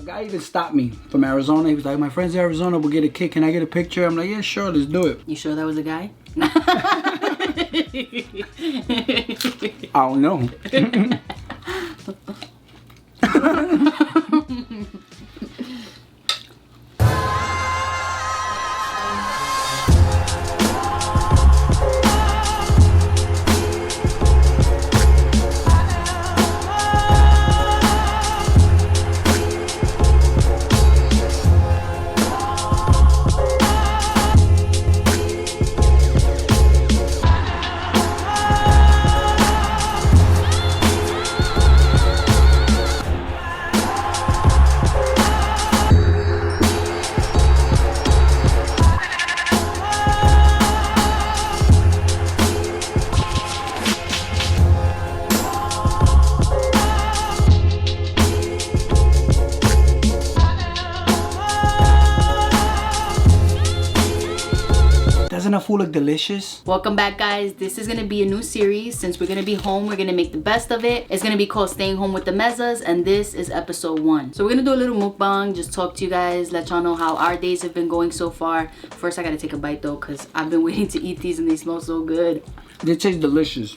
guy even stopped me from Arizona. He was like, my friend's in Arizona, we'll get a kick. Can I get a picture? I'm like, yeah, sure, let's do it. You sure that was a guy? I don't know. Doesn't that food look delicious? Welcome back, guys. This is gonna be a new series. Since we're gonna be home, we're gonna make the best of it. It's gonna be called Staying Home with the Mezas, and this is episode 1. So we're gonna do a little mukbang, just talk to you guys, let y'all know how our days have been going so far. First, I gotta take a bite though, because I've been waiting to eat these and they smell so good. They taste delicious.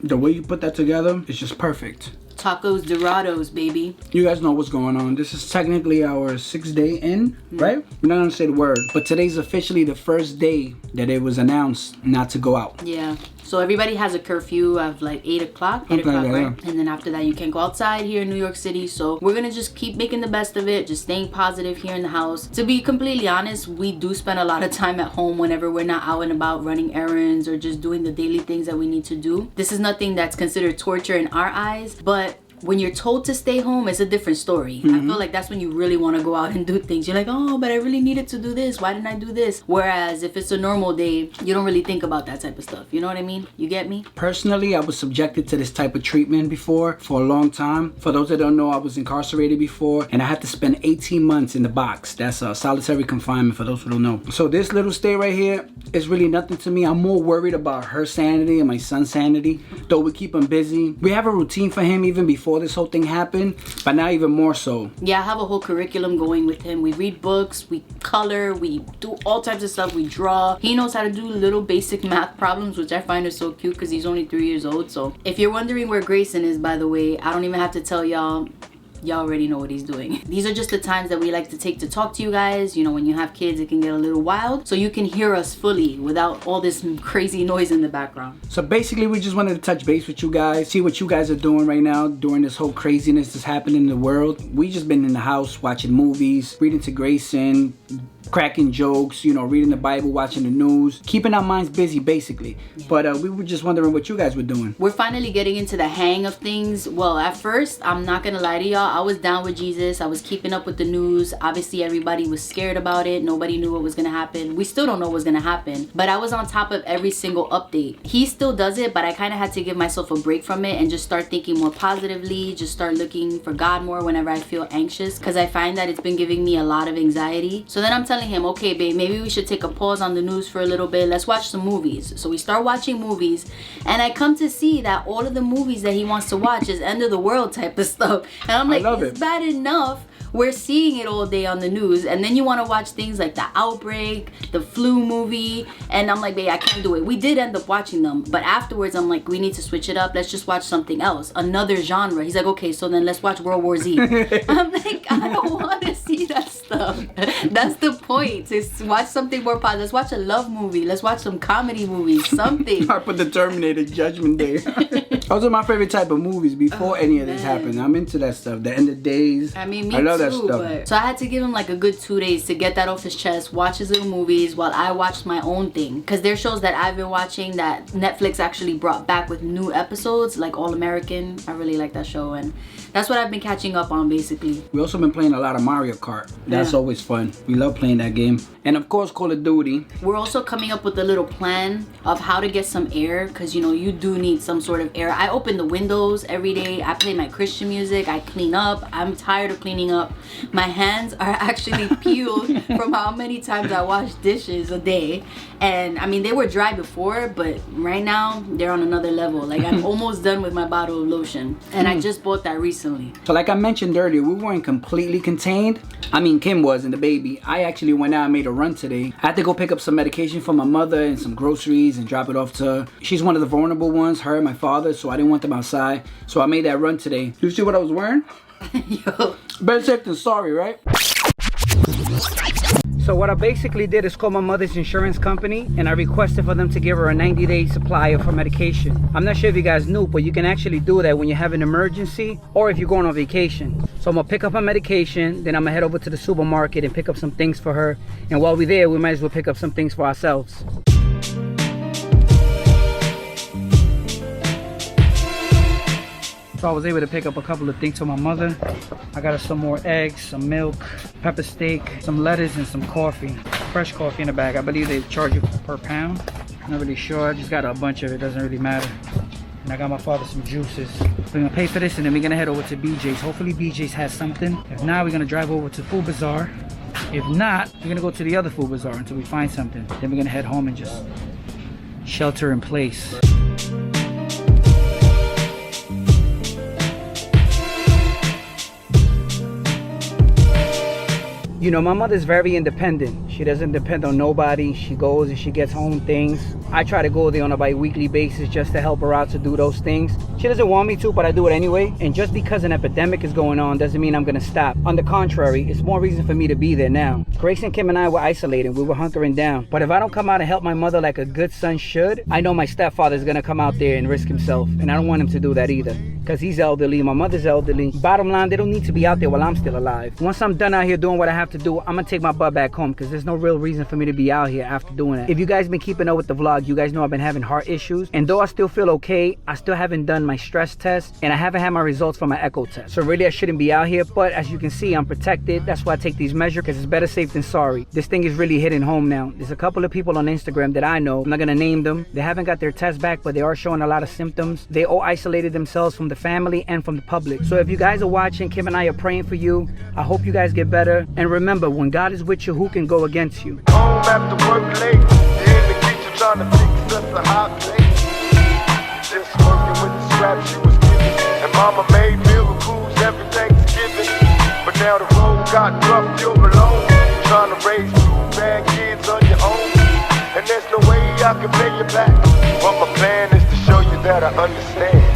The way you put that together is just perfect. Tacos Dorados, baby. You guys know what's going on. This is technically our 6th day in, right? We're not gonna say the word, but today's officially the first day that it was announced not to go out. Yeah. So everybody has a curfew of like 8 o'clock, right? Yeah. And then after that, you can't go outside here in New York City. So we're gonna just keep making the best of it, just staying positive here in the house. To be completely honest, we do spend a lot of time at home whenever we're not out and about running errands or just doing the daily things that we need to do. This is nothing that's considered torture in our eyes, but when you're told to stay home, it's a different story. I feel like that's when you really want to go out and do things. You're like, oh, but I really needed to do this. Why didn't I do this? Whereas if it's a normal day, you don't really think about that type of stuff. You know what I mean? You get me? Personally, I was subjected to this type of treatment before for a long time. For those that don't know, I was incarcerated before and I had to spend 18 months in the box. That's solitary confinement for those who don't know. So this little stay right here is really nothing to me. I'm more worried about her sanity and my son's sanity. Though we keep him busy. We have a routine for him even before this whole thing happened, but now even more so. Yeah, I have a whole curriculum going with him. We read books, we color, we do all types of stuff, we draw. He knows how to do little basic math problems, which I find is so cute because he's only 3 years old. So if you're wondering where Grayson is, by the way, I don't even have to tell y'all. Y'all already know what he's doing. These are just the times that we like to take to talk to you guys. You know, when you have kids, it can get a little wild. So you can hear us fully without all this crazy noise in the background. So basically, we just wanted to touch base with you guys, see what you guys are doing right now during this whole craziness that's happening in the world. We just been in the house watching movies, reading to Grayson, cracking jokes, you know, reading the Bible, watching the news, keeping our minds busy basically. Yeah. But we were just wondering what you guys were doing. We're finally getting into the hang of things. Well, at first, I'm not gonna lie to y'all, I was down with Jesus. I was keeping up with the news. Obviously, everybody was scared about it. Nobody knew what was gonna happen. We still don't know what's gonna happen, but I was on top of every single update. He still does it, but I kind of had to give myself a break from it and just start thinking more positively, just start looking for God more whenever I feel anxious, because I find that it's been giving me a lot of anxiety. So then I'm telling him, okay babe, maybe we should take a pause on the news for a little bit. Let's watch some movies. So we start watching movies, and I come to see that all of the movies that he wants to watch is end of the world type of stuff, and I'm like, it's bad enough we're seeing it all day on the news, and then you want to watch things like the outbreak, the flu movie, and I'm like, babe, I can't do it. We did end up watching them, but afterwards I'm like, we need to switch it up. Let's just watch something else, another genre. He's like, okay, so then let's watch World War Z. I'm like, I don't want to see that stuff. That's the point, is watch something more positive. Let's watch a love movie. Let's watch some comedy movies, something. I put the Terminator Judgment Day. Those are my favorite type of movies before any of this happened. I'm into that stuff. The End of Days. I mean, me too. That stuff. But so I had to give him like a good 2 days to get that off his chest, watch his little movies while I watched my own thing. Because there's shows that I've been watching that Netflix actually brought back with new episodes, like All American. I really like that show, and that's what I've been catching up on basically. We also been playing a lot of Mario Kart. That's always fun. We love playing that game. And of course, Call of Duty. We're also coming up with a little plan of how to get some air, because you know, you do need some sort of air. I open the windows every day. I play my Christian music. I clean up. I'm tired of cleaning up. My hands are actually peeled from how many times I wash dishes a day. And I mean, they were dry before, but right now they're on another level. Like, I'm almost done with my bottle of lotion, and I just bought that recently. So like I mentioned earlier, we weren't completely contained. I mean, Kim was and the baby. I actually went out and made a run today. I had to go pick up some medication for my mother and some groceries and drop it off to her. She's one of the vulnerable ones, her and my father, so I didn't want them outside. So I made that run today. You see what I was wearing? Yo. Better safe than sorry, right? So what I basically did is call my mother's insurance company and I requested for them to give her a 90-day supply of her medication. I'm not sure if you guys knew, but you can actually do that when you have an emergency or if you're going on vacation. So I'm gonna pick up her medication, then I'm gonna head over to the supermarket and pick up some things for her. And while we're there, we might as well pick up some things for ourselves. So I was able to pick up a couple of things for my mother. I got her some more eggs, some milk, pepper steak, some lettuce, and some coffee. Fresh coffee in the bag. I believe they charge you per pound. I'm not really sure. I just got a bunch of it. Doesn't really matter. And I got my father some juices. We're gonna pay for this and then we're gonna head over to BJ's. Hopefully BJ's has something. If not, we're gonna drive over to Food Bazaar. If not, we're gonna go to the other Food Bazaar until we find something. Then we're gonna head home and just shelter in place. You know, my mother's very independent. She doesn't depend on nobody. She goes and she gets home things. I try to go there on a bi-weekly basis just to help her out to do those things. She doesn't want me to, but I do it anyway. And just because an epidemic is going on doesn't mean I'm gonna stop. On the contrary, it's more reason for me to be there now. Grace and Kim and I were isolating. We were hunkering down. But if I don't come out and help my mother like a good son should, I know my stepfather's gonna come out there and risk himself. And I don't want him to do that either. Because he's elderly, my mother's elderly. Bottom line, they don't need to be out there while I'm still alive. Once I'm done out here doing what I have to do, I'm gonna take my butt back home because there's no real reason for me to be out here after doing it. If you guys been keeping up with the vlog, you guys know I've been having heart issues. And though I still feel okay, I still haven't done my stress test and I haven't had my results from my echo test. So really I shouldn't be out here, but as you can see, I'm protected. That's why I take these measures because it's better safe than sorry. This thing is really hitting home now. There's a couple of people on Instagram that I know. I'm not gonna name them. They haven't got their test back, but they are showing a lot of symptoms. They all isolated themselves from the family and from the public. So if you guys are watching, Kim and I are praying for you. I hope you guys get better. And remember, when God is with you, who can go against you? Home after work late, in the kitchen trying to fix us a hot plate. Just working with the scraps she was giving, and mama made miracles every Thanksgiving. But now the road got rough, you're alone, trying to raise two bad kids on your own. And there's no way I can pay you back, but my plan is to show you that I understand.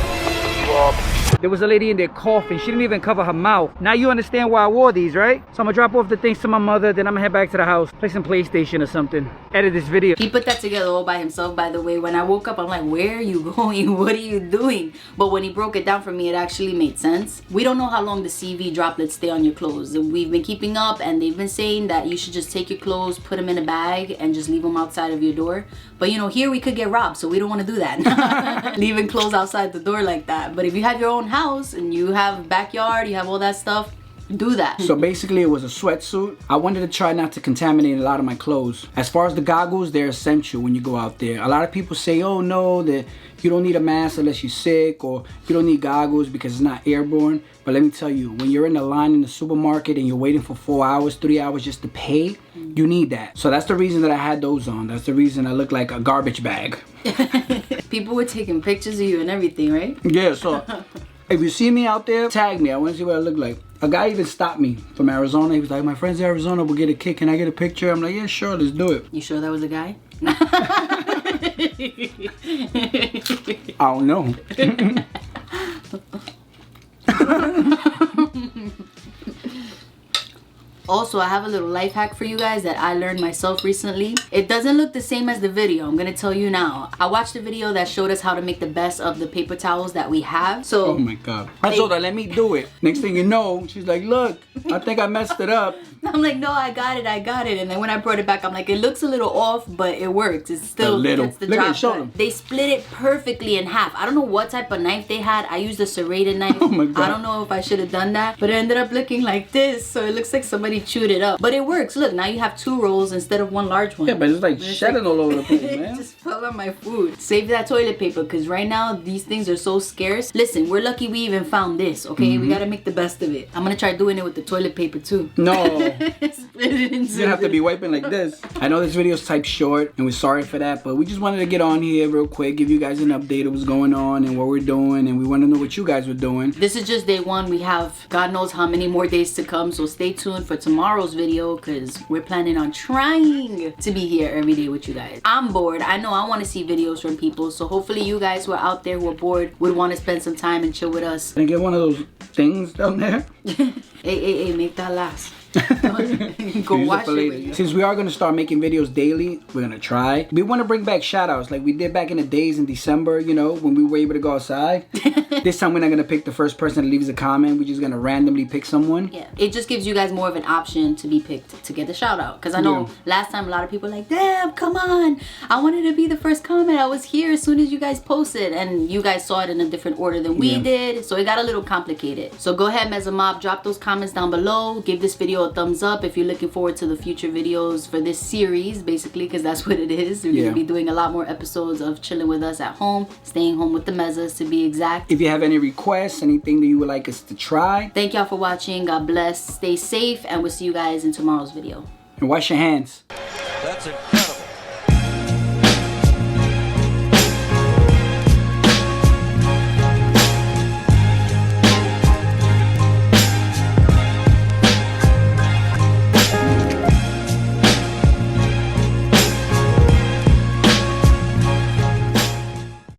There was a lady in there coughing. She didn't even cover her mouth. Now you understand why I wore these, right? So I'm gonna drop off the things to my mother, then I'm gonna head back to the house, play some PlayStation or something, edit this video. He put that together all by himself, by the way. When I woke up, I'm like, where are you going? What are you doing? But when he broke it down for me, it actually made sense. We don't know how long the CV droplets stay on your clothes. We've been keeping up and they've been saying that you should just take your clothes, put them in a bag and just leave them outside of your door. But you know, here we could get robbed, so we don't want to do that. Leaving clothes outside the door like that. But if you have your own house and you have backyard, you have all that stuff, do that. So basically it was a sweatsuit. I wanted to try not to contaminate a lot of my clothes. As far as the goggles, they're essential when you go out there. A lot of people say, oh no, that you don't need a mask unless you're sick, or you don't need goggles because it's not airborne. But let me tell you, when you're in the line in the supermarket and you're waiting for 4 hours, 3 hours just to pay, you need that. So that's the reason that I had those on. That's the reason I look like a garbage bag. People were taking pictures of you and everything, right? Yeah, so if you see me out there, tag me. I want to see what I look like. A guy even stopped me from Arizona. He was like, my friend's in Arizona, we'll get a kick. Can I get a picture? I'm like, yeah, sure, let's do it. You sure that was a guy? I don't know. Also, I have a little life hack for you guys that I learned myself recently. It doesn't look the same as the video. I'm gonna tell you now. I watched a video that showed us how to make the best of the paper towels that we have. So, oh my God. I told her, let me do it. Next thing you know, she's like, look, I think I messed it up. I'm like, no, I got it. And then when I brought it back, I'm like, it looks a little off, but it works. It's still it's the job. Show them. They split it perfectly in half. I don't know what type of knife they had. I used a serrated knife. Oh my God. I don't know if I should have done that, but it ended up looking like this. So it looks like somebody really chewed it up. But it works. Look, now you have 2 rolls instead of 1 large one. Yeah, but it's like shedding all over the place, man. It just fell on my food. Save that toilet paper, because right now these things are so scarce. Listen, we're lucky we even found this, okay? We gotta make the best of it. I'm gonna try doing it with the toilet paper too. No. Split it into You have to be wiping like this. I know this video's type short, and we're sorry for that, but we just wanted to get on here real quick, give you guys an update of what's going on and what we're doing, and we want to know what you guys were doing. This is just day 1. We have God knows how many more days to come, so stay tuned for tomorrow's video, because we're planning on trying to be here every day with you guys. I'm bored. I know I want to see videos from people, so hopefully you guys who are out there who are bored would want to spend some time and chill with us. Can I get one of those things down there? Hey, make that last. Go watch it. Since we are going to start making videos daily, we're going to try. We want to bring back shout outs like we did back in the days in December, you know, when we were able to go outside. This time we're not going to pick the first person that leaves a comment. We're just going to randomly pick someone. Yeah, it just gives you guys more of an option to be picked to get the shout out. Because I know last time a lot of people were like, damn, come on. I wanted to be the first comment. I was here as soon as you guys posted. And you guys saw it in a different order than we did. So it got a little complicated. So go ahead, MezaMob, drop those comments down below. Give this video a thumbs up if you're looking forward to the future videos for this series, basically, because that's what it is. We're gonna be doing a lot more episodes of chilling with us at home, staying home with the Mezas to be exact. If you have any requests, anything that you would like us to try, thank y'all for watching. God bless, stay safe, and we'll see you guys in tomorrow's video. And wash your hands. That's it.